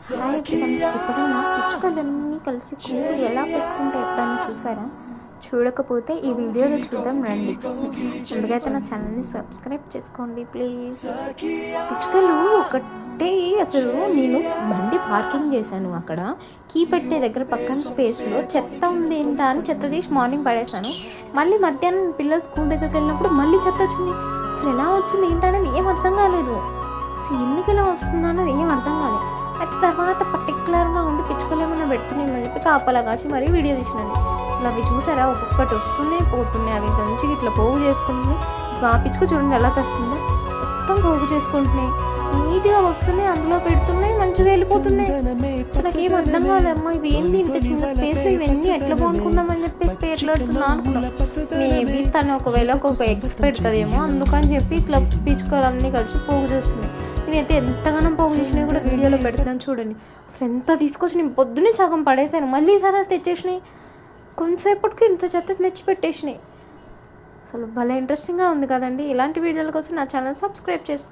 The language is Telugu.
హాయ్ ఫ్రెండ్స్, ఎప్పుడైనా పిచ్చుకలన్నీ కలిసి కూడు ఎలా పెట్టుకుంటే ఎప్పుడైనా చూసారా? చూడకపోతే ఈ వీడియోలో చూద్దాం రండి. ముందుకైతే నా ఛానల్ని సబ్స్క్రైబ్ చేసుకోండి ప్లీజ్. పిచ్చుకలు ఒకటే అసలు నేను బండి పార్కింగ్ చేశాను, అక్కడ కీ పెట్టే దగ్గర పక్కన స్పేస్లో చెత్త ఉంది ఏంటా అని చెత్త తీసి మార్నింగ్ పడేశాను. మళ్ళీ మధ్యాహ్నం పిల్లలు స్కూల్ దగ్గరికి వెళ్ళినప్పుడు మళ్ళీ చెత్త వచ్చింది. అసలు ఎలా వచ్చింది ఏంటనేది ఏం అర్థం కాలేదు. అసలు ఎందుకు ఎలా వస్తుందో అన్నది ఏం అర్థం కాలేదు. అయితే తర్వాత పర్టికులర్గా ఉండి పిచ్చుకలు ఏమైనా పెట్టుకునేమని చెప్పి కాపలా కాసి మరీ వీడియో తీసినాను. అసలు అవి చూసారా, ఒక్కొక్కటి వస్తున్నాయి పోతున్నాయి. అవి మంచి ఇట్లా పోగు చేసుకుంటుంది. ఆ పిచ్చుక చూడండి ఎలా తెస్తుందో, మొత్తం పోగు చేసుకుంటున్నాయి, నీట్గా వస్తున్నాయి, అందులో పెడుతున్నాయి, మంచిగా వెళ్ళిపోతున్నాయి. నాకు ఏం అర్థం కాదమ్మా, ఇవి ఏంటి ఇంత చిన్న స్పేస్, ఇవన్నీ ఎట్లా కొనుక్కుందామని చెప్పేసి పేర్లాడుతున్నా అనుకున్నాం. మేబీ తను ఒకవేళ ఒక ఎగ్స్ పెడుతుందేమో అందుకని చెప్పి ఇట్లా పిచ్చుకలు అన్నీ కలిసి పోగు చేస్తున్నాయి. నేనైతే ఎంతగానో పోగు చేసినాయి కూడా వీడియోలో పెడుతున్నాను చూడండి. అసలు ఎంత తీసుకొచ్చి నేను పొద్దున్నే సగం పడేసాను, మళ్ళీ ఈసారి తెచ్చేసినాయి. కొంతసేపటికి ఇంత చెత్త తెచ్చి పెట్టేసినాయి. అసలు భలే ఇంట్రెస్టింగ్గా ఉంది కదండి. ఇలాంటి వీడియోల కోసం నా ఛానల్ సబ్స్క్రైబ్ చేసుకోండి.